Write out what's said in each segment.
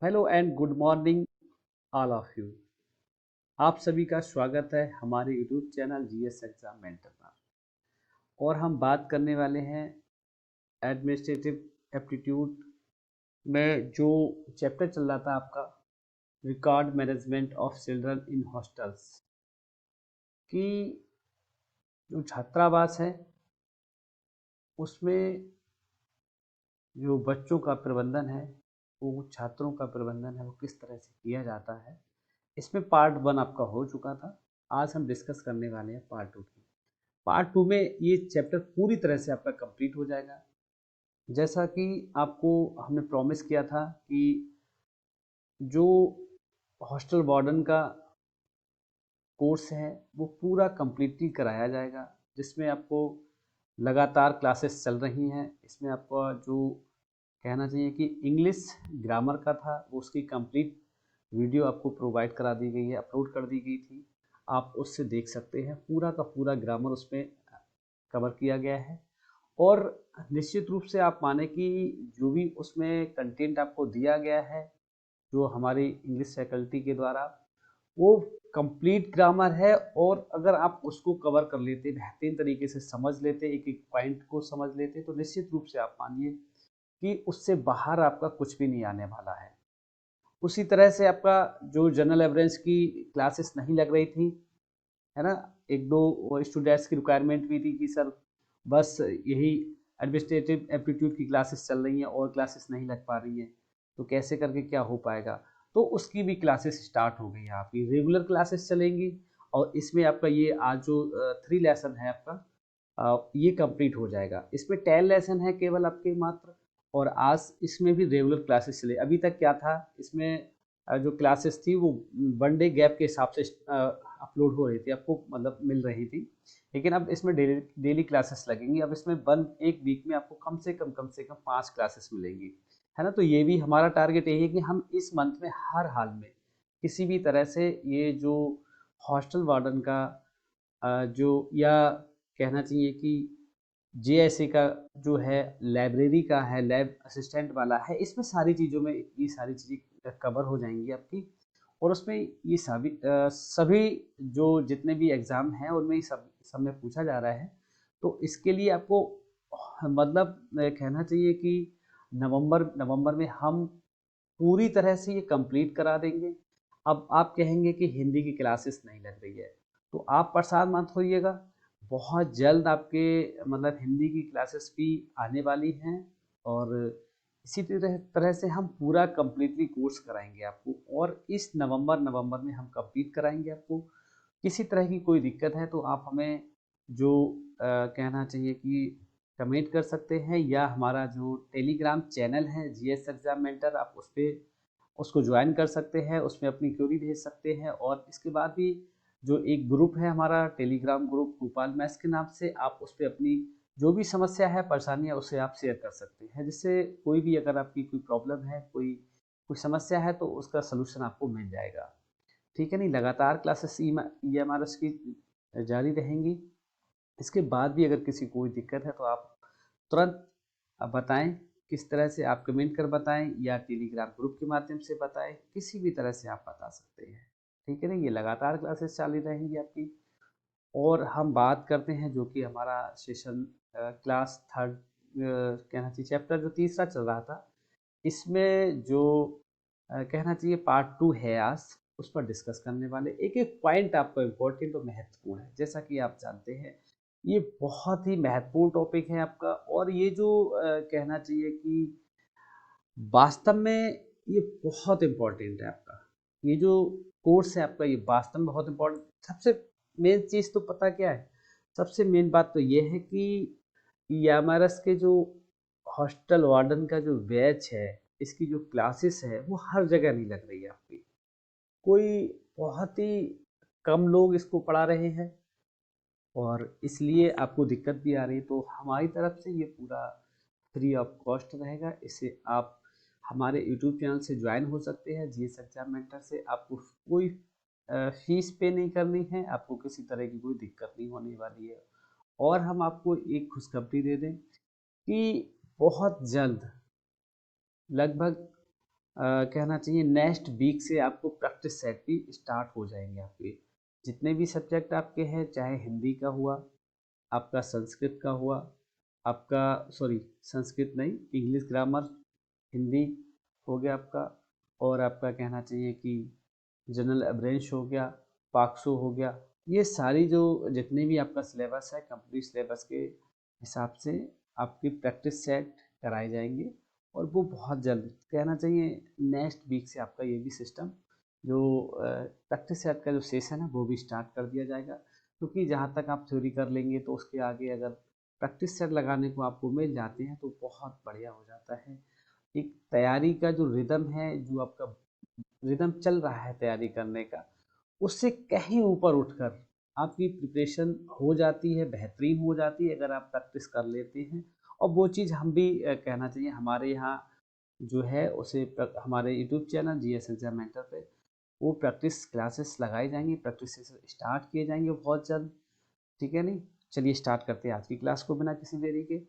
Hello and good morning all of you. आप सभी का स्वागत है हमारे YouTube channel GS exam mentor पर। और हम बात करने वाले हैं एडमिनिस्ट्रेटिव एप्टीट्यूड में जो चैप्टर चल रहा था आपका, record management of children in hostels की जो छात्रावास है उसमें जो बच्चों का प्रबंधन है, वो छात्रों का प्रबंधन है, वो किस तरह से किया जाता है। इसमें पार्ट वन आपका हो चुका था। आज हम डिस्कस करने वाले हैं पार्ट टू की। पार्ट टू में ये चैप्टर पूरी तरह से आपका कंप्लीट हो जाएगा। जैसा कि आपको हमने प्रॉमिस किया था कि जो हॉस्टल वार्डन का कोर्स है वो पूरा कंप्लीटली कराया जाएगा, जिसमें आपको लगातार क्लासेस चल रही हैं। इसमें आपका जो कहना चाहिए कि इंग्लिश ग्रामर का था वो उसकी कंप्लीट वीडियो आपको प्रोवाइड करा दी गई है, अपलोड कर दी गई थी। आप उससे देख सकते हैं, पूरा का पूरा ग्रामर उसमें कवर किया गया है। और निश्चित रूप से आप माने कि जो भी उसमें कंटेंट आपको दिया गया है जो हमारी इंग्लिश फैकल्टी के द्वारा, वो कंप्लीट ग्रामर है। और अगर आप उसको कवर कर लेते, बेहतरीन तरीके से समझ लेते, एक एक पॉइंट को समझ लेते, तो निश्चित रूप से आप मानिए कि उससे बाहर आपका कुछ भी नहीं आने वाला है। उसी तरह से आपका जो जनरल एवरेंस की क्लासेस नहीं लग रही थी, है ना, एक दो स्टूडेंट्स की रिक्वायरमेंट भी थी कि सर बस यही एडमिनिस्ट्रेटिव एप्टीट्यूड की क्लासेस चल रही हैं और क्लासेस नहीं लग पा रही हैं, तो कैसे करके क्या हो पाएगा। तो उसकी भी क्लासेस स्टार्ट हो गई हैं, आपकी रेगुलर क्लासेस चलेंगी। और इसमें आपका ये आज जो 3 लेसन है आपका, ये कंप्लीट हो जाएगा। इसमें 10 लेसन है केवल आपके मात्र। और आज इसमें भी रेगुलर क्लासेस चले। अभी तक क्या था इसमें, जो क्लासेस थी वो 1 डे गैप के हिसाब से अपलोड हो रही थी, आपको मतलब मिल रही थी। लेकिन अब इसमें डेली डेली क्लासेस लगेंगी। अब इसमें एक वीक में आपको कम से कम 5 क्लासेस मिलेंगी, है ना। तो ये भी हमारा टारगेट यही है कि हम इस मंथ में हर हाल में किसी भी तरह से ये जो हॉस्टल वार्डन का जो, या कहना चाहिए कि जेएसए का जो है, लाइब्रेरी का है, लैब असिस्टेंट वाला है, इसमें सारी चीज़ों में ये सारी चीज़ें कवर हो जाएंगी आपकी। और उसमें ये सभी जो जितने भी एग्ज़ाम हैं उनमें ये सब में पूछा जा रहा है। तो इसके लिए आपको मतलब कहना चाहिए कि नवंबर नवंबर में हम पूरी तरह से ये कंप्लीट करा देंगे। अब आप कहेंगे कि हिंदी की क्लासेस नहीं लग रही है, तो आप परेशान मत होइएगा। बहुत जल्द आपके मतलब हिंदी की क्लासेस भी आने वाली हैं। और इसी तरह से हम पूरा कंप्लीटली कोर्स कराएंगे आपको। और इस नवंबर में हम कंप्लीट कराएंगे आपको। किसी तरह की कोई दिक्कत है तो आप हमें जो कहना चाहिए कि कमेंट कर सकते हैं, या हमारा जो टेलीग्राम चैनल है जीएस एग्जाम मेंटर, आप उस पर उसको ज्वाइन कर सकते हैं, उसमें अपनी क्वेरी भेज सकते हैं। और इसके बाद भी जो एक ग्रुप है हमारा टेलीग्राम ग्रुप गोपाल मैथ्स के नाम से, आप उस पर अपनी जो भी समस्या है, परेशानी है, उसे आप शेयर कर सकते हैं, जिससे कोई भी अगर आपकी कोई प्रॉब्लम है, कोई कोई समस्या है, तो उसका सलूशन आपको मिल जाएगा। ठीक है नहीं, लगातार classes E M R S की जारी रहेंगी। इसके बाद भी अगर किसी को कोई दिक्कत है तो आप तुरंत बताएं। किस तरह से आप कमेंट कर बताएं या टेलीग्राम ग्रुप के माध्यम से बताएं, किसी भी तरह से आप बता सकते हैं। ठीक है ना, ये लगातार क्लासेस चालू रहेंगी आपकी। और हम बात करते हैं जो कि हमारा सेशन क्लास थर्ड कहना चाहिए चैप्टर जो तीसरा चल रहा था, इसमें जो कहना चाहिए पार्ट टू है आज, उस पर डिस्कस करने वाले। एक एक पॉइंट आपको इम्पोर्टेंट और महत्वपूर्ण है। जैसा कि आप जानते हैं ये बहुत ही महत्वपूर्ण टॉपिक है आपका। और ये जो कहना चाहिए कि वास्तव में ये बहुत इम्पोर्टेंट है आपका। ये जो कोर्स है आपका, ये वास्तव में बहुत इम्पोर्टेंट। सबसे मेन चीज़ तो पता क्या है, सबसे मेन बात तो ये है कि यामारस के जो हॉस्टल वार्डन का जो बैच है, इसकी जो क्लासेस है, वो हर जगह नहीं लग रही है आपकी। कोई बहुत ही कम लोग इसको पढ़ा रहे हैं, और इसलिए आपको दिक्कत भी आ रही है। तो हमारी तरफ से ये पूरा फ्री ऑफ कॉस्ट रहेगा। इससे आप हमारे यूट्यूब चैनल से ज्वाइन हो सकते हैं जीएस एग्जाम मेंटर से। आपको कोई फीस पे नहीं करनी है, आपको किसी तरह की कोई दिक्कत नहीं होने वाली है। और हम आपको एक खुशखबरी दे दें कि बहुत जल्द, लगभग कहना चाहिए नेक्स्ट वीक से आपको प्रैक्टिस सेट भी स्टार्ट हो जाएंगे। आपके जितने भी सब्जेक्ट आपके हैं, चाहे हिंदी का हुआ, आपका संस्कृत का हुआ, आपका सॉरी संस्कृत नहीं, इंग्लिश ग्रामर, हिंदी हो गया आपका, और आपका कहना चाहिए कि जनरल अब्रेंश हो गया, पाक्सो हो गया, ये सारी जो जितने भी आपका सिलेबस है, कंप्लीट सिलेबस के हिसाब से आपकी प्रैक्टिस सेट कराए जाएंगे। और वो बहुत जल्द, कहना चाहिए नेक्स्ट वीक से आपका ये भी सिस्टम जो प्रैक्टिस सेट का जो सेशन है वो भी स्टार्ट कर दिया जाएगा। क्योंकि जहाँ तक आप थ्योरी कर लेंगे तो उसके आगे अगर प्रैक्टिस सेट लगाने को आपको मिल जाते हैं तो बहुत बढ़िया हो जाता है। एक तैयारी का जो रिदम है, जो आपका रिदम चल रहा है तैयारी करने का, उससे कहीं ऊपर उठकर आपकी प्रिपरेशन हो जाती है, बेहतरीन हो जाती है अगर आप प्रैक्टिस कर लेते हैं। और वो चीज़ हम भी कहना चाहिए हमारे यहाँ जो है उसे हमारे YouTube channel GS exam mentor पे वो प्रैक्टिस क्लासेस लगाई जाएंगी, प्रैक्टिस सेशन स्टार्ट किए जाएंगे बहुत जल्द। ठीक है नहीं, चलिए स्टार्ट करते हैं आज की क्लास को बिना किसी देरी के।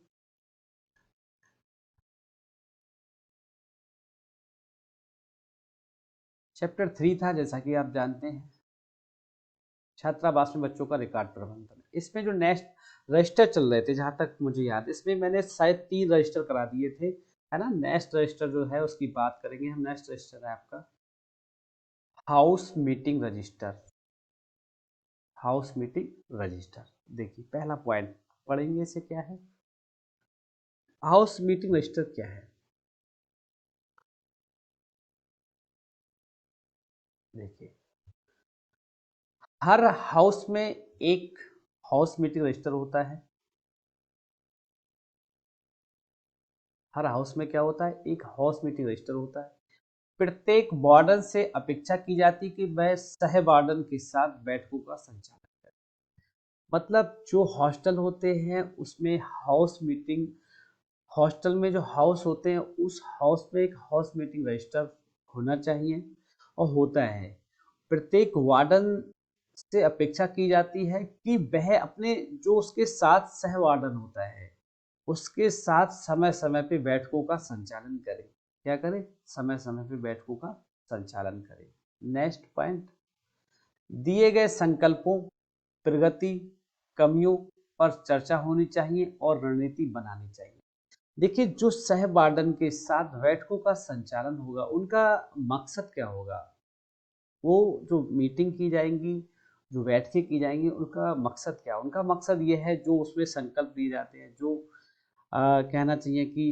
चैप्टर 3 था, जैसा कि आप जानते हैं, छात्रावास में बच्चों का रिकॉर्ड प्रबंधन। इसमें जो नेक्स्ट रजिस्टर चल रहे थे, जहाँ तक मुझे याद, इसमें मैंने शायद 3 रजिस्टर करा दिए थे, है ना। नेक्स्ट रजिस्टर जो है उसकी बात करेंगे हम। नेक्स्ट रजिस्टर है आपका house meeting register. House meeting register, देखिए पहला पॉइंट पढ़ेंगे, इसे क्या है, हाउस मीटिंग रजिस्टर क्या है। देखिए हर हाउस में एक हाउस मीटिंग रजिस्टर होता है। हर हाउस में क्या होता है, एक हाउस मीटिंग रजिस्टर होता है। प्रत्येक वार्डन से अपेक्षा की जाती है कि वह सह वार्डन के साथ बैठकों का संचालन करे। मतलब जो हॉस्टल होते हैं उसमें हाउस मीटिंग, हॉस्टल में जो हाउस होते हैं उस हाउस में एक हाउस मीटिंग रजिस्टर होना चाहिए, और होता है। प्रत्येक वार्डन से अपेक्षा की जाती है कि वह अपने जो उसके साथ सह वार्डन होता है उसके साथ समय समय पे बैठकों का संचालन करे। क्या करे, समय समय पे बैठकों का संचालन करे। नेक्स्ट पॉइंट, दिए गए संकल्पों, प्रगति, कमियों पर चर्चा होनी चाहिए और रणनीति बनानी चाहिए। देखिए जो सह वार्डन के साथ बैठकों का संचालन होगा उनका मकसद क्या होगा, वो जो मीटिंग की जाएंगी, जो बैठकें की जाएंगी, उनका मकसद क्या, उनका मकसद ये है जो उसमें संकल्प दिए जाते हैं, जो कहना चाहिए कि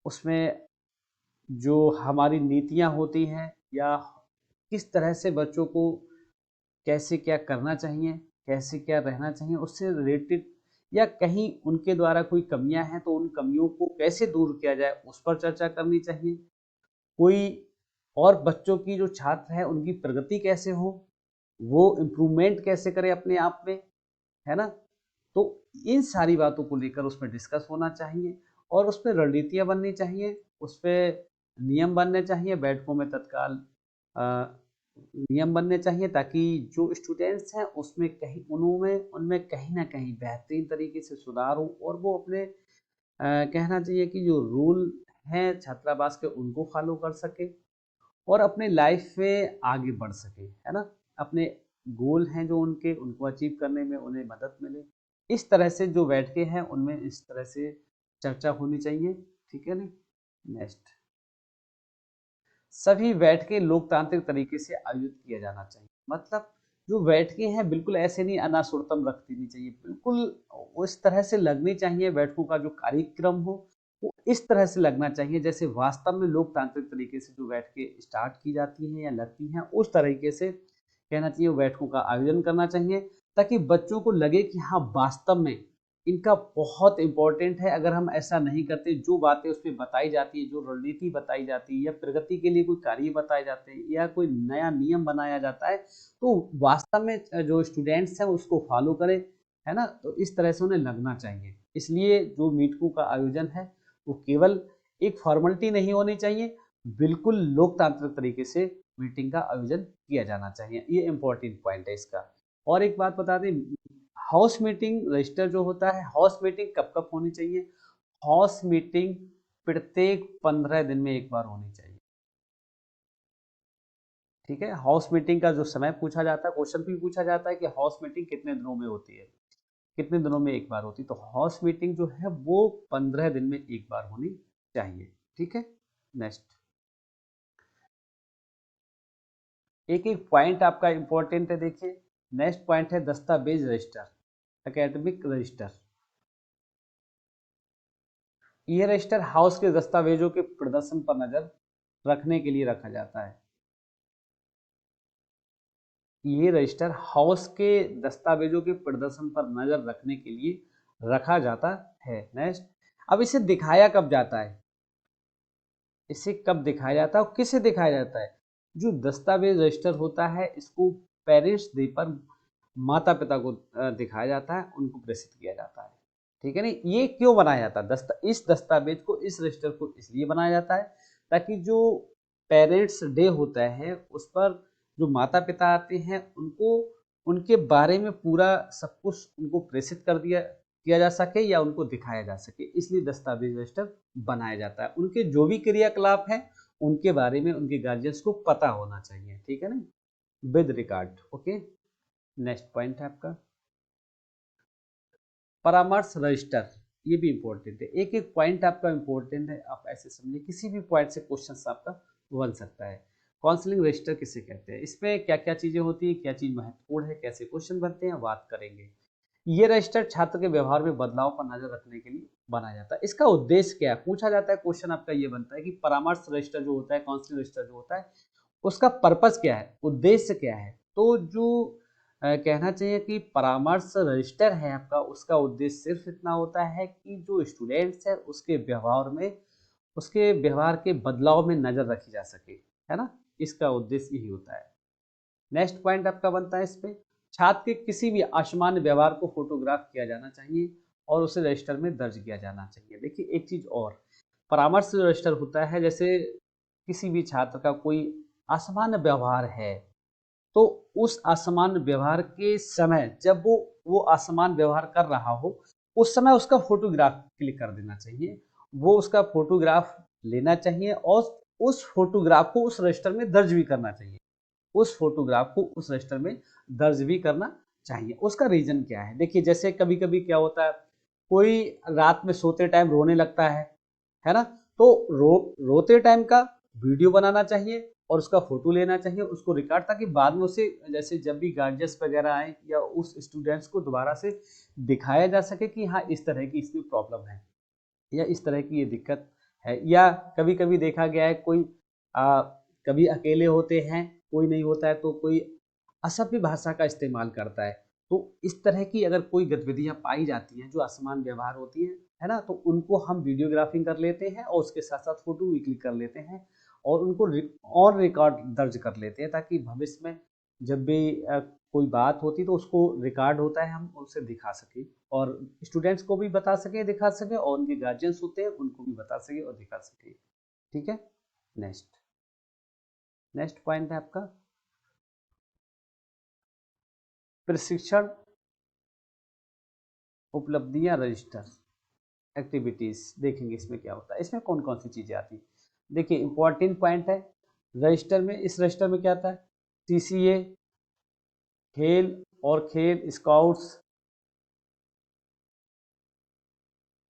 उसमें जो हमारी नीतियाँ होती हैं, या किस तरह से बच्चों को कैसे क्या करना चाहिए, कैसे क्या रहना चाहिए, उससे रिलेटेड, या कहीं उनके द्वारा कोई कमियां हैं तो उन कमियों को कैसे दूर किया जाए उस पर चर्चा करनी चाहिए। कोई और बच्चों की जो छात्र हैं उनकी प्रगति कैसे हो, वो इम्प्रूवमेंट कैसे करे अपने आप में, है ना। तो इन सारी बातों को लेकर उसमें डिस्कस होना चाहिए, और उसमें रणनीतियाँ बननी चाहिए, उस पर नियम बनने चाहिए, बैठकों में तत्काल नियम बनने चाहिए, ताकि जो स्टूडेंट्स हैं उसमें कहीं उनमें उनमें कहीं ना कहीं बेहतरीन तरीके से सुधार हो, और वो अपने कहना चाहिए कि जो रूल हैं छात्रावास के उनको फॉलो कर सके, और अपने लाइफ में आगे बढ़ सके, है ना। अपने गोल हैं जो उनके, उनको अचीव करने में उन्हें मदद मिले। इस तरह से जो बैठके हैं उनमें इस तरह से चर्चा होनी चाहिए। ठीक है ना। नेक्स्ट, सभी बैठकें लोकतांत्रिक तरीके से आयोजित किया जाना चाहिए। मतलब जो बैठकें हैं बिल्कुल ऐसे नहीं अनासुरतम रख देनी चाहिए, बिल्कुल उस तरह से लगनी चाहिए, बैठकों का जो कार्यक्रम हो वो इस तरह से लगना चाहिए जैसे वास्तव में लोकतांत्रिक तरीके से जो बैठकें स्टार्ट की जाती हैं या लगती हैं उस तरीके से कहना चाहिए, वो बैठकों का आयोजन करना चाहिए, ताकि बच्चों को लगे कि हाँ वास्तव में इनका बहुत इंपॉर्टेंट है। अगर हम ऐसा नहीं करते, जो बातें उसमें बताई जाती है, जो रणनीति बताई जाती है, या प्रगति के लिए कोई कार्य बताए जाते हैं, या कोई नया नियम बनाया जाता है, तो वास्तव में जो स्टूडेंट्स हैं उसको फॉलो करें, है ना। तो इस तरह से उन्हें लगना चाहिए। इसलिए जो मीटिंगों का आयोजन है वो केवल एक फॉर्मेलिटी नहीं होनी चाहिए, बिल्कुल लोकतांत्रिक तरीके से मीटिंग का आयोजन किया जाना चाहिए। ये इंपॉर्टेंट पॉइंट है इसका। और एक बात बता दें, हाउस मीटिंग रजिस्टर जो होता है, हाउस मीटिंग कब कब होनी चाहिए, हाउस मीटिंग प्रत्येक 15 दिन में एक बार होनी चाहिए। ठीक है। हाउस मीटिंग का जो समय पूछा जाता है, क्वेश्चन भी पूछा जाता है कि हाउस मीटिंग कितने दिनों में होती है, कितने दिनों में एक बार होती है। तो हाउस मीटिंग जो है वो 15 दिन में एक बार होनी चाहिए। ठीक है। नेक्स्ट, एक एक पॉइंट आपका इंपॉर्टेंट है। देखिए, नेक्स्ट पॉइंट है दस्तावेज रजिस्टर, एकेडमिक रजिस्टर। ये रजिस्टर हाउस के दस्तावेजों के प्रदर्शन पर नजर रखने के लिए रखा जाता है। ये रजिस्टर हाउस के दस्तावेजों के प्रदर्शन पर नजर रखने के लिए रखा जाता है। नेक्स्ट, अब इसे दिखाया कब जाता है, इसे कब दिखाया जाता है और किसे दिखाया जाता है? जो दस्तावेज रजिस्टर होता है इसको पेरेंट्स डे पर माता पिता को दिखाया जाता है, उनको प्रेषित किया जाता है। ठीक है। नहीं, ये क्यों बनाया जाता है? इस दस्तावेज को, इस रजिस्टर को इसलिए बनाया जाता है ताकि जो पेरेंट्स डे होता है उस पर जो माता पिता आते हैं उनको उनके बारे में पूरा सब कुछ उनको प्रेषित कर दिया किया जा सके या उनको दिखाया जा सके, इसलिए दस्तावेज रजिस्टर बनाया जाता है। उनके जो भी क्रियाकलाप हैं उनके बारे में उनके गार्जियंस को पता होना चाहिए। ठीक है ना, with record. Okay. Next point है आपका परामर्श रजिस्टर। ये भी इंपॉर्टेंट है, एक एक पॉइंट आपका इंपॉर्टेंट है, आप ऐसे समझिए किसी भी पॉइंट से क्वेश्चन आपका बन सकता है। काउंसलिंग रजिस्टर किसे कहते हैं, इसमें क्या क्या चीजें होती है, क्या चीज महत्वपूर्ण है, कैसे क्वेश्चन बनते हैं, बात करेंगे। ये रजिस्टर छात्र के व्यवहार में बदलाव पर नजर रखने के लिए बनाया जाता है। इसका उद्देश्य क्या है, पूछा जाता है क्वेश्चन आपका ये बनता है कि परामर्श रजिस्टर जो होता है, काउंसलिंग रजिस्टर जो होता है, उसका पर्पस क्या है, उद्देश्य क्या है? तो जो कहना चाहिए कि परामर्श रजिस्टर है आपका, उसका उद्देश्य सिर्फ इतना होता है कि जो स्टूडेंट्स है उसके व्यवहार में, उसके व्यवहार के बदलाव में नजर रखी जा सके, है ना। इसका उद्देश्य यही होता है। नेक्स्ट पॉइंट आपका बनता है इसमें छात्र के किसी भी असामान्य व्यवहार को फोटोग्राफ किया जाना चाहिए और उसे रजिस्टर में दर्ज किया जाना चाहिए। देखिए एक चीज और, परामर्श रजिस्टर होता है, जैसे किसी भी छात्र का कोई असामान्य व्यवहार है तो उस असामान्य व्यवहार के समय जब वो असामान्य व्यवहार कर रहा हो उस समय उसका फोटोग्राफ क्लिक कर देना चाहिए, वो उसका फोटोग्राफ लेना चाहिए और उस फोटोग्राफ को उस रजिस्टर में दर्ज भी करना चाहिए, उस फोटोग्राफ को उस रजिस्टर में दर्ज भी करना चाहिए। उसका रीजन क्या है? देखिए जैसे कभी कभी क्या होता है, कोई रात में सोते टाइम रोने लगता है ना, तो रोते टाइम का वीडियो बनाना चाहिए और उसका फोटो लेना चाहिए, उसको रिकॉर्ड, ताकि बाद में उसे जैसे जब भी गार्जियंस वगैरह आए या उस स्टूडेंट्स को दोबारा से दिखाया जा सके कि हाँ इस तरह की इसमें प्रॉब्लम है या इस तरह की ये दिक्कत है। या कभी कभी देखा गया है कोई कभी अकेले होते हैं, कोई नहीं होता है तो कोई असभ्य भाषा का इस्तेमाल करता है। तो इस तरह की अगर कोई गतिविधियां पाई जाती हैं जो असमान व्यवहार होती है ना, तो उनको हम वीडियोग्राफिंग कर लेते हैं और उसके साथ साथ फोटो भी क्लिक कर लेते हैं और उनको और रिकॉर्ड दर्ज कर लेते हैं ताकि भविष्य में जब भी कोई बात होती तो उसको रिकॉर्ड होता है हम उसे दिखा सके और स्टूडेंट्स को भी बता सके दिखा सके और उनके गार्जियंस होते हैं उनको भी बता सके और दिखा सके। ठीक है। नेक्स्ट, नेक्स्ट पॉइंट है आपका प्रशिक्षण उपलब्धियां रजिस्टर, एक्टिविटीज। देखेंगे इसमें क्या होता है, इसमें कौन कौन सी चीजें आती हैं। देखिए इंपॉर्टेंट पॉइंट है रजिस्टर में, इस रजिस्टर में क्या आता है, सीसीए, खेल और खेल, स्काउट्स,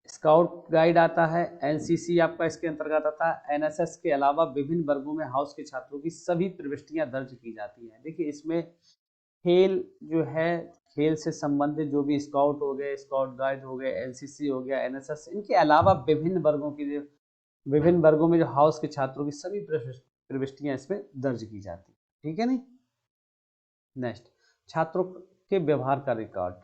स्काउट गाइड आता है, एनसीसी आपका इसके अंतर्गत आता है, एनएसएस के अलावा विभिन्न वर्गों में हाउस के छात्रों की सभी प्रविष्टियां दर्ज की जाती हैं। देखिए इसमें खेल जो है, खेल से संबंधित जो भी स्काउट हो गए, स्काउट गाइड हो गए, एनसीसी हो गया, एनएसएस, इनके अलावा विभिन्न वर्गों की जो विभिन्न वर्गों में जो हाउस के छात्रों की सभी प्रविष्टियां इसमें दर्ज की जाती है। ठीक है नहीं। नेक्स्ट, छात्रों के व्यवहार का रिकॉर्ड,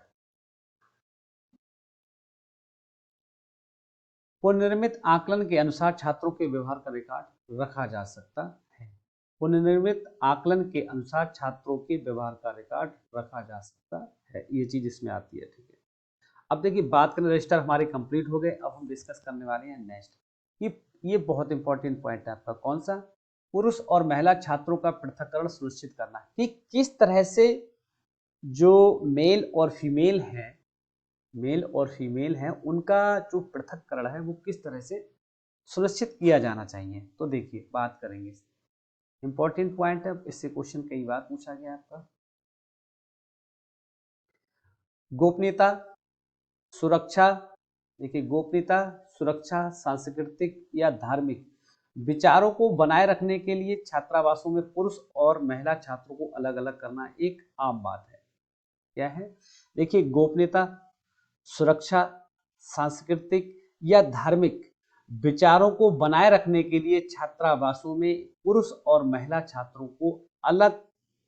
पुनर्निर्मित आकलन के अनुसार छात्रों के व्यवहार का रिकॉर्ड रखा जा सकता है। पुनर्निर्मित आकलन के अनुसार छात्रों के व्यवहार का रिकॉर्ड रखा जा सकता है, ये चीज इसमें आती है। ठीक है। अब देखिए बात करें, रजिस्टर हमारे कंप्लीट हो गए, अब हम डिस्कस करने वाले हैं नेक्स्ट। ये बहुत इंपॉर्टेंट पॉइंट है आपका, कौन सा, पुरुष और महिला छात्रों का पृथक्करण सुनिश्चित करना, कि किस तरह से जो मेल और फीमेल है, मेल और फीमेल है उनका जो पृथक्करण है वो किस तरह से सुनिश्चित किया जाना चाहिए। तो देखिए बात करेंगे, इंपॉर्टेंट पॉइंट है, इससे क्वेश्चन कई बार पूछा गया आपका। गोपनीयता, सुरक्षा, देखिए गोपनीयता, सुरक्षा, सांस्कृतिक या धार्मिक विचारों को बनाए रखने के लिए छात्रावासों में पुरुष और महिला छात्रों को अलग अलग करना एक आम बात है। क्या है? देखिए गोपनीयता, सुरक्षा, सांस्कृतिक या धार्मिक विचारों को बनाए रखने के लिए छात्रावासों में पुरुष और महिला छात्रों को अलग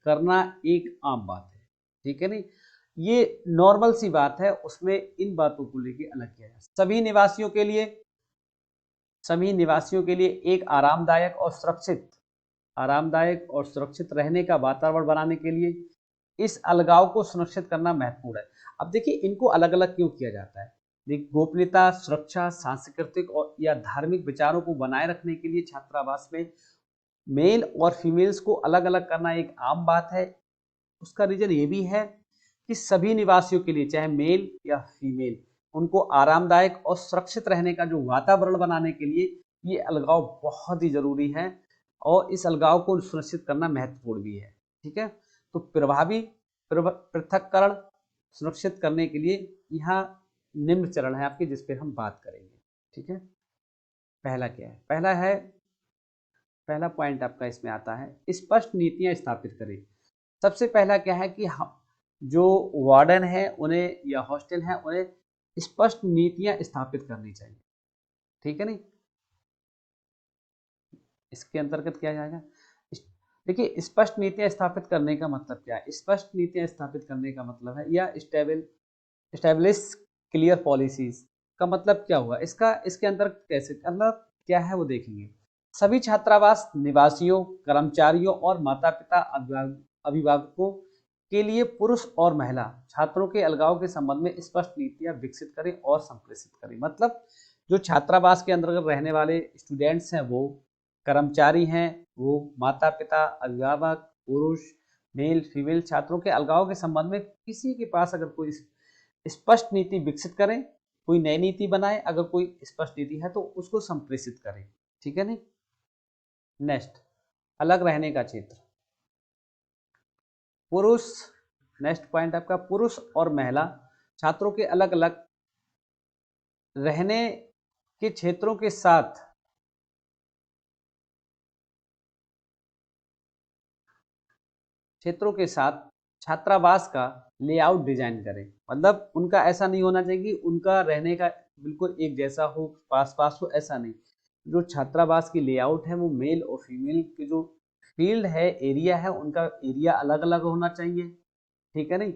करना एक आम बात है। ठीक है नहीं, ये नॉर्मल सी बात है, उसमें इन बातों को लेके अलग किया जाए। सभी निवासियों के लिए एक आरामदायक और सुरक्षित रहने का वातावरण बनाने के लिए इस अलगाव को सुनिश्चित करना महत्वपूर्ण है। अब देखिए इनको अलग अलग क्यों किया जाता है। देखिए गोपनीयता, सुरक्षा, सांस्कृतिक और या धार्मिक विचारों को बनाए रखने के लिए छात्रावास में मेल और फीमेल्स को अलग अलग करना एक आम बात है। उसका रीजन ये भी है कि सभी निवासियों के लिए, चाहे मेल या फीमेल, उनको आरामदायक और सुरक्षित रहने का जो वातावरण बनाने के लिए ये अलगाव बहुत ही जरूरी है और इस अलगाव को सुनिश्चित करना महत्वपूर्ण भी है। ठीक है, तो प्रभावी पृथक्करण सुनिश्चित करने के लिए यहाँ निम्न चरण है आपके, जिस पर हम बात करेंगे। ठीक है, पहला क्या है? पहला पॉइंट आपका इसमें आता है, स्पष्ट नीतियां स्थापित करें। सबसे पहला क्या है कि हम जो वार्डन है उन्हें या हॉस्टल है उन्हें स्पष्ट नीतियां स्थापित करनी चाहिए। ठीक है नहीं, इसके अंतर्गत क्या जाएगा? देखिए स्पष्ट नीतियां स्थापित करने का मतलब क्या है? स्पष्ट नीतियां स्थापित करने का मतलब है या स्टेब्लिश क्लियर पॉलिसीज का मतलब क्या हुआ इसका, इसके अंदर कैसे मतलब क्या है वो देखेंगे। सभी छात्रावास निवासियों, कर्मचारियों और माता पिता अभिभावकों के लिए पुरुष और महिला छात्रों के अलगाव के संबंध में स्पष्ट नीतियां विकसित करें और संप्रेषित करें। मतलब जो छात्रावास के अंतर्गत रहने वाले स्टूडेंट्स हैं, वो कर्मचारी हैं, वो माता पिता अभिभावक, पुरुष मेल फीमेल छात्रों के अलगाव के संबंध में किसी के पास अगर कोई स्पष्ट नीति विकसित करें, कोई नई नीति बनाए, अगर कोई स्पष्ट नीति है तो उसको संप्रेषित करें। ठीक है नहीं। नेक्स्ट, अलग रहने का क्षेत्र। पुरुष, नेक्स्ट पॉइंट आपका, पुरुष और महिला छात्रों के अलग अलग रहने के क्षेत्रों के साथ छात्रावास का लेआउट डिजाइन करें। मतलब उनका ऐसा नहीं होना चाहिए कि उनका रहने का बिल्कुल एक जैसा हो, पास पास हो, ऐसा नहीं। जो छात्रावास की लेआउट है वो मेल और फीमेल के जो फील्ड है, एरिया है, उनका एरिया अलग अलग होना चाहिए। ठीक है नहीं,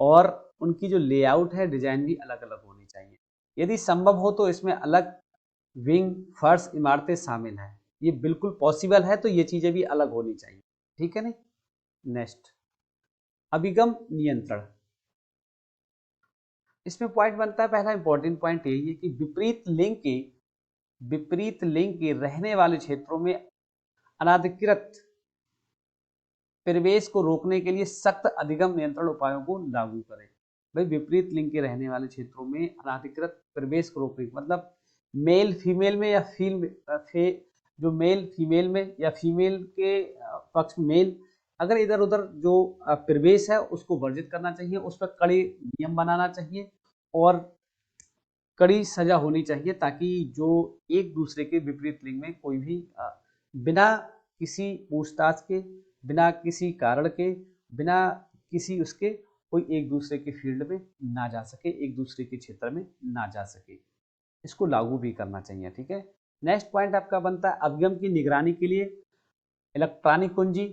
और उनकी जो लेआउट है डिजाइन भी अलग अलग होनी चाहिए। यदि संभव हो तो इसमें अलग विंग, फर्श, इमारतें शामिल है। ये बिल्कुल पॉसिबल है तो ये चीजें भी अलग होनी चाहिए। ठीक है नहीं। नेक्स्ट, अभिगम नियंत्रण। इसमें पॉइंट बनता है, पहला इंपॉर्टेंट पॉइंट यही है कि विपरीत लिंग के रहने वाले क्षेत्रों में अनाधिकृत प्रवेश को रोकने के लिए सख्त अधिगम नियंत्रण उपायों को लागू करें। भाई विपरीत लिंग के रहने वाले क्षेत्रों में अनाधिकृत प्रवेश को रोकने मतलब मेल फीमेल में या जो मेल फीमेल में या फीमेल के पक्ष मेल, अगर इधर उधर जो प्रवेश है उसको वर्जित करना चाहिए, उस पर कड़े नियम बनाना चाहिए और कड़ी सजा होनी चाहिए, ताकि जो एक दूसरे के विपरीत लिंग में कोई भी बिना किसी पूछताछ के, बिना किसी कारण के, बिना किसी उसके कोई एक दूसरे के फील्ड में ना जा सके, एक दूसरे के क्षेत्र में ना जा सके, इसको लागू भी करना चाहिए। ठीक है। नेक्स्ट पॉइंट आपका बनता है, अभिगम की निगरानी के लिए इलेक्ट्रॉनिक कुंजी,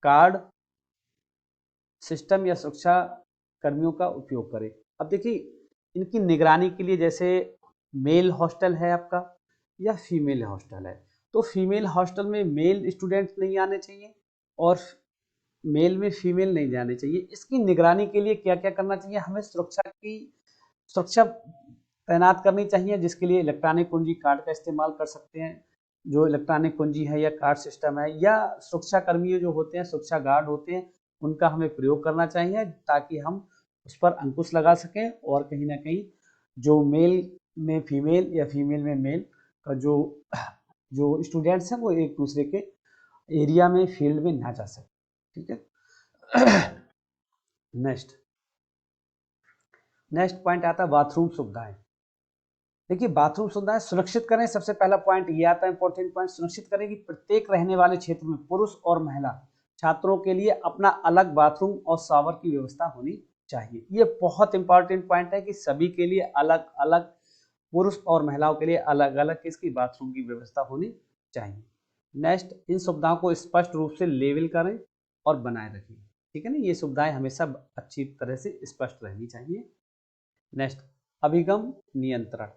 कार्ड सिस्टम या सुरक्षा कर्मियों का उपयोग करें। अब देखिए इनकी निगरानी के लिए, जैसे मेल हॉस्टल है आपका या फीमेल हॉस्टल है, तो फीमेल हॉस्टल में मेल स्टूडेंट्स नहीं आने चाहिए और मेल में फीमेल नहीं जाने चाहिए। इसकी निगरानी के लिए क्या क्या करना चाहिए, हमें सुरक्षा तैनात करनी चाहिए, जिसके लिए इलेक्ट्रॉनिक कुंजी कार्ड का इस्तेमाल कर सकते हैं। जो इलेक्ट्रॉनिक कुंजी है या कार्ड सिस्टम है, या सुरक्षा कर्मी जो होते हैं, सुरक्षा गार्ड होते हैं, उनका हमें प्रयोग करना चाहिए ताकि हम उस पर अंकुश लगा सकें और कहीं ना कहीं जो मेल में फीमेल या फीमेल में मेल का जो स्टूडेंट्स हैं वो एक दूसरे के एरिया में, फील्ड में ना जा सके। ठीक है। नेक्स्ट पॉइंट आता है बाथरूम सुविधाएं। देखिए बाथरूम सुविधाएं सुनिश्चित करें, सबसे पहला पॉइंट ये आता है, इंपॉर्टेंट पॉइंट, सुनिश्चित करें कि प्रत्येक रहने वाले क्षेत्र में पुरुष और महिला छात्रों के लिए अपना अलग बाथरूम और शावर की व्यवस्था होनी चाहिए। ये बहुत इंपॉर्टेंट पॉइंट है कि सभी के लिए अलग अलग, पुरुष और महिलाओं के लिए अलग अलग किसकी बाथरूम की व्यवस्था होनी चाहिए। नेक्स्ट, इन सुविधाओं को स्पष्ट रूप से लेबल करें और बनाए रखें। ठीक है ना, ये सुविधाएं हमेशा अच्छी तरह से स्पष्ट रहनी चाहिए। नेक्स्ट, अभिगम नियंत्रण।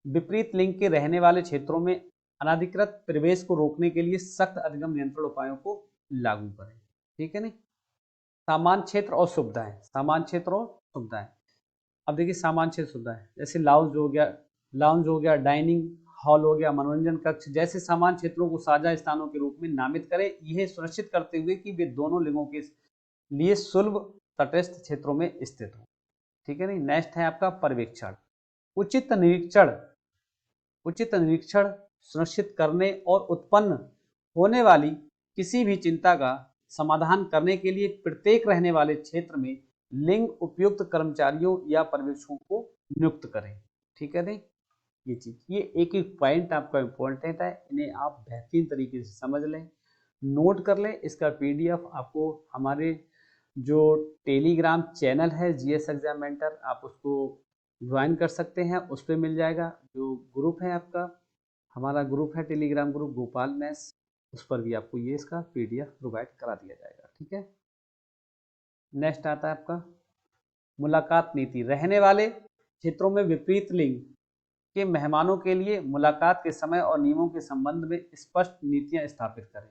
विपरीत लिंग के रहने वाले क्षेत्रों में अनाधिकृत प्रवेश को रोकने के लिए सख्त अधिगम नियंत्रण उपायों को लागू करें। ठीक है नहीं। सामान्य क्षेत्र और सुविधाएं, सामान्य क्षेत्र और सुविधाएं। अब देखिए सामान्य क्षेत्र सुविधाएं जैसे लाउंज हो गया, डाइनिंग हॉल हो गया, मनोरंजन कक्ष जैसे सामान्य क्षेत्रों को साझा स्थानों के रूप में नामित करें, यह सुनिश्चित करते हुए कि वे दोनों लिंगों के लिए सुलभ तटस्थ क्षेत्रों में स्थित हो। ठीक है नहीं। नेक्स्ट है आपका पर्यवेक्षण। उचित निरीक्षण सुनिश्चित करने और उत्पन्न होने वाली किसी भी चिंता का समाधान करने के लिए प्रत्येक रहने वाले क्षेत्र में लिंग उपयुक्त कर्मचारियों या पर्यवेक्षकों को नियुक्त करें। ठीक है नहीं। ये चीज, ये एक एक पॉइंट आपका इंपॉर्टेंट है, इन्हें आप बेहतरीन तरीके से समझ लें, नोट कर लें। इसका पीडीएफ आपको हमारे जो टेलीग्राम चैनल है जीएस एग्जाम मेंटर, आप उसको ज्वाइन कर सकते हैं, उस पर मिल जाएगा। जो ग्रुप है आपका, हमारा ग्रुप है टेलीग्राम ग्रुप गोपाल मैथ्स, उस पर भी आपको ये इसका पीडीएफ प्रोवाइड करा दिया जाएगा। ठीक है। नेक्स्ट आता है आपका मुलाकात नीति। रहने वाले क्षेत्रों में विपरीत लिंग के मेहमानों के लिए मुलाकात के समय और नियमों के संबंध में स्पष्ट नीतियां स्थापित करें।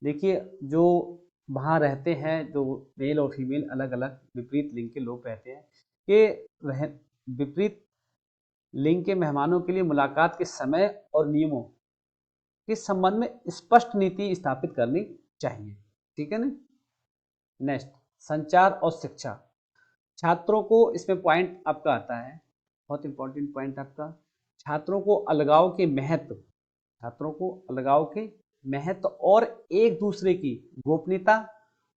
देखिए जो वहाँ रहते हैं, जो मेल और फीमेल अलग अलग विपरीत लिंग के लोग रहते हैं, कि विपरीत लिंग के मेहमानों के लिए मुलाकात के समय और नियमों के संबंध में स्पष्ट नीति स्थापित करनी चाहिए। ठीक है ना। नेक्स्ट, संचार और शिक्षा। छात्रों को, इसमें पॉइंट आपका आता है, बहुत इंपॉर्टेंट पॉइंट आपका, छात्रों को अलगाव के महत्व और एक दूसरे की गोपनीयता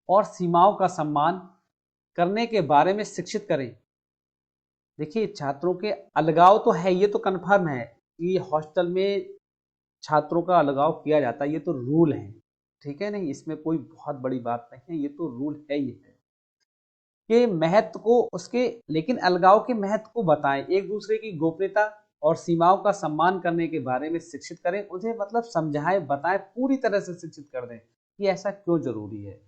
और सीमाओं का सम्मान करने के बारे में शिक्षित करें। देखिए छात्रों के अलगाव तो है, ये तो कन्फर्म है कि हॉस्टल में छात्रों का अलगाव किया जाता है, ये तो रूल है। ठीक है नहीं, इसमें कोई बहुत बड़ी बात नहीं है, ये तो रूल है ही है कि महत्व को उसके, लेकिन अलगाव के महत्व को बताएं, एक दूसरे की गोपनीयता और सीमाओं का सम्मान करने के बारे में शिक्षित करें, उन्हें मतलब समझाएं, बताएं, पूरी तरह से शिक्षित कर दें कि ऐसा क्यों जरूरी है।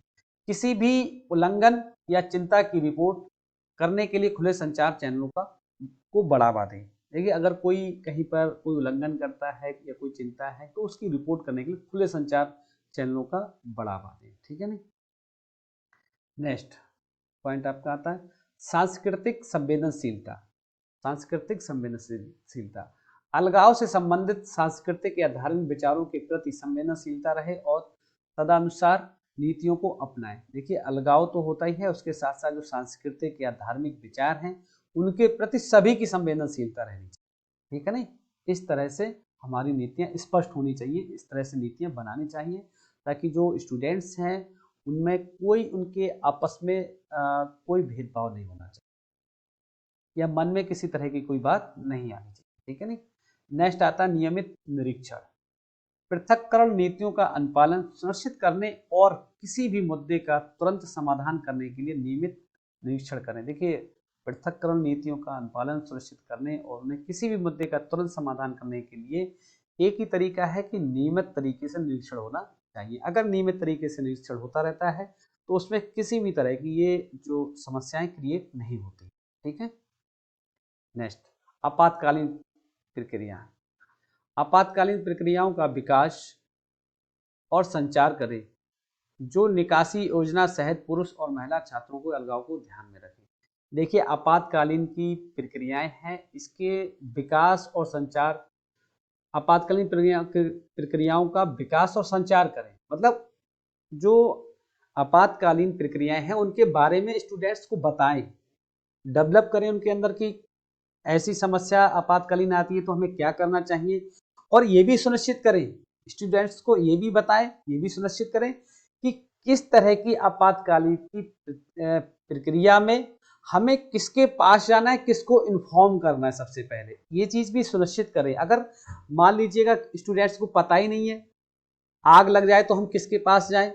किसी भी उल्लंघन या चिंता की रिपोर्ट करने के लिए खुले संचार चैनलों को बढ़ावा दें। देखिए अगर कोई कहीं पर कोई उल्लंघन करता है या कोई चिंता है तो उसकी रिपोर्ट करने के लिए खुले संचार चैनलों का बढ़ावा दें। ठीक है ना। नेक्स्ट पॉइंट आपका आता है सांस्कृतिक संवेदनशीलता। अलगाव से संबंधित सांस्कृतिक या धार्मिक विचारों के प्रति संवेदनशीलता रहे और तदनुसार नीतियों को अपनाएं। देखिए अलगाव तो होता ही है, उसके साथ साथ जो सांस्कृतिक या धार्मिक विचार हैं उनके प्रति सभी की संवेदनशीलता रहनी चाहिए। ठीक है ना। इस तरह से हमारी नीतियां स्पष्ट होनी चाहिए, इस तरह से नीतियां बनानी चाहिए ताकि जो स्टूडेंट्स हैं उनमें कोई, उनके आपस में कोई भेदभाव नहीं होना चाहिए या मन में किसी तरह की कोई बात नहीं आनी चाहिए। ठीक है नहीं। नेक्स्ट आता नियमित निरीक्षण। पृथक्करण नीतियों का अनुपालन सुनिश्चित करने और किसी भी मुद्दे का तुरंत समाधान करने के लिए नियमित निरीक्षण करें। देखिए पृथक्करण नीतियों का अनुपालन सुनिश्चित करने और उन्हें किसी भी मुद्दे का तुरंत समाधान करने के लिए एक ही तरीका है कि नियमित तरीके से निरीक्षण होना चाहिए। अगर नियमित तरीके से निरीक्षण होता रहता है तो उसमें किसी भी तरह की ये जो समस्याएं क्रिएट नहीं होती। ठीक है। नेक्स्ट, आपातकालीन प्रक्रिया। आपातकालीन प्रक्रियाओं का विकास और संचार करें जो निकासी योजना सहित पुरुष और महिला छात्रों को अलगाव को ध्यान में रखें। देखिए आपातकालीन की प्रक्रियाएं हैं, इसके विकास और संचार, आपातकालीन प्रक्रियाओं का विकास और संचार करें, मतलब जो आपातकालीन प्रक्रियाएं हैं उनके बारे में स्टूडेंट्स को बताएं, डेवलप करें उनके अंदर की ऐसी समस्या आपातकालीन आती है तो हमें क्या करना चाहिए, और ये भी सुनिश्चित करें स्टूडेंट्स को ये भी बताएं, ये भी सुनिश्चित करें कि किस तरह की आपातकालीन की प्रक्रिया में हमें किसके पास जाना है, किसको इन्फॉर्म करना है सबसे पहले, ये चीज भी सुनिश्चित करें। अगर मान लीजिएगा स्टूडेंट्स को पता ही नहीं है, आग लग जाए तो हम किसके पास जाएं,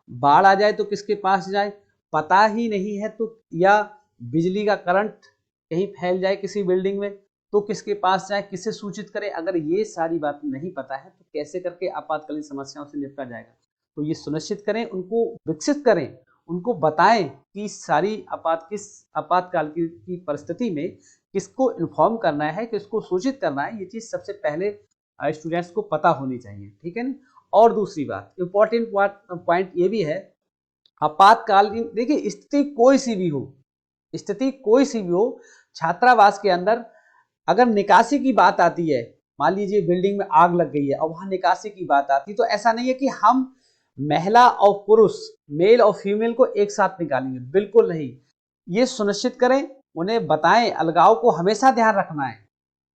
बाढ़ आ जाए तो किसके पास जाए, पता ही नहीं है तो, या बिजली का करंट कहीं फैल जाए किसी बिल्डिंग में तो किसके पास जाए, किसे सूचित करें, अगर ये सारी बात नहीं पता है तो कैसे करके आपातकालीन समस्याओं से निपटा जाएगा। तो ये सुनिश्चित करें, उनको विकसित करें, उनको बताएं कि सारी आपातकाल की परिस्थिति में किसको इन्फॉर्म करना है, किसको सूचित करना है, ये चीज सबसे पहले स्टूडेंट्स को पता होनी चाहिए, ठीक है ना। और दूसरी बात इंपॉर्टेंट पॉइंट ये भी है, आपातकालीन देखिए स्थिति कोई सी भी हो, स्थिति कोई सी भी हो, छात्रावास के अंदर अगर निकासी की बात आती है, मान लीजिए बिल्डिंग में आग लग गई है और वहां निकासी की बात आती है, तो ऐसा नहीं है कि हम महिला और पुरुष, मेल और फीमेल को एक साथ निकालेंगे, बिल्कुल नहीं। ये सुनिश्चित करें, उन्हें बताएं, अलगाव को हमेशा ध्यान रखना है,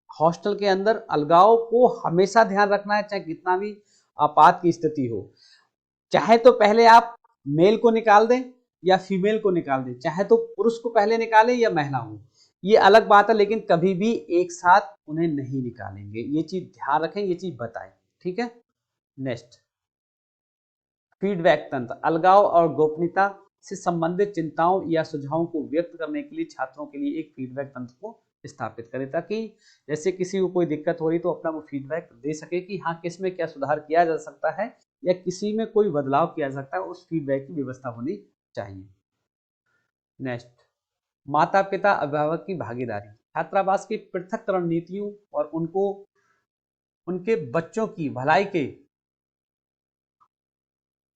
हॉस्टल के अंदर अलगाव को हमेशा ध्यान रखना है, चाहे कितना भी आपात की स्थिति हो। चाहे तो पहले आप मेल को निकाल दें या फीमेल को निकाल दें, चाहे तो पुरुष को पहले निकालें या महिला को, ये अलग बात है, लेकिन कभी भी एक साथ उन्हें नहीं निकालेंगे, ये चीज ध्यान रखें, ये चीज बताएं, ठीक है। नेक्स्ट, फीडबैक तंत्र, अलगाव और गोपनीयता से संबंधित चिंताओं या सुझावों को व्यक्त करने के लिए छात्रों के लिए एक फीडबैक तंत्र को स्थापित करें, ताकि जैसे किसी को कोई दिक्कत हो रही तो अपना वो फीडबैक दे सके कि हाँ किस में क्या सुधार किया जा सकता है या किसी में कोई बदलाव किया जा सकता है, उस फीडबैक की व्यवस्था होनी चाहिए। नेक्स्ट, माता पिता अभिभावक की भागीदारी, छात्रावास की पृथककरण नीतियों और उनको उनके बच्चों की भलाई के,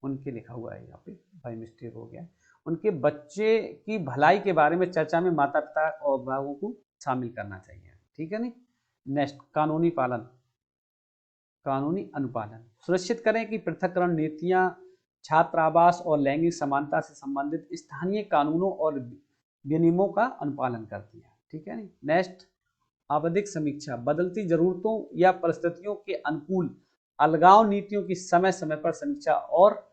उनके लिखा हुआ है यहाँ पे बाई मिस्टेक हो गया, उनके बच्चे की भलाई के बारे में चर्चा में माता पिता और अभिभावकों को शामिल करना चाहिए, ठीक है नहीं। नेक्स्ट, कानूनी पालन, कानूनी अनुपालन, सुनिश्चित करें कि पृथककरण नीतियां छात्रावास और लैंगिक समानता से संबंधित स्थानीय कानूनों और विनियमों का अनुपालन करती है, ठीक है नहीं। नेक्स्ट, आवधिक समीक्षा, बदलती जरूरतों या परिस्थितियों के अनुकूल अलगाव नीतियों की समय समय पर समीक्षा और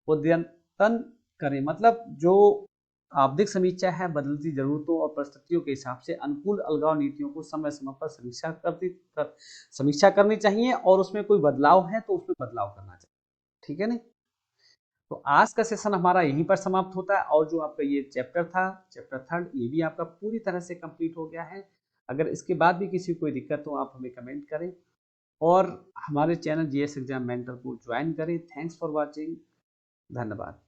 अद्यतन करें, मतलब जो आवधिक समीक्षा है, बदलती जरूरतों और परिस्थितियों के हिसाब से अनुकूल अलगाव नीतियों को समय समय पर समीक्षा करनी चाहिए, और उसमें कोई बदलाव है तो उसमें बदलाव करना चाहिए, ठीक है नहीं। तो आज का सेशन हमारा यहीं पर समाप्त होता है, और जो आपका ये चैप्टर था, चैप्टर 3, ये भी आपका पूरी तरह से कंप्लीट हो गया है। अगर इसके बाद भी किसी को कोई दिक्कत हो आप हमें कमेंट करें, और हमारे चैनल जीएस एग्जाम मेंटर को ज्वाइन करें। थैंक्स फॉर वॉचिंग, धन्यवाद।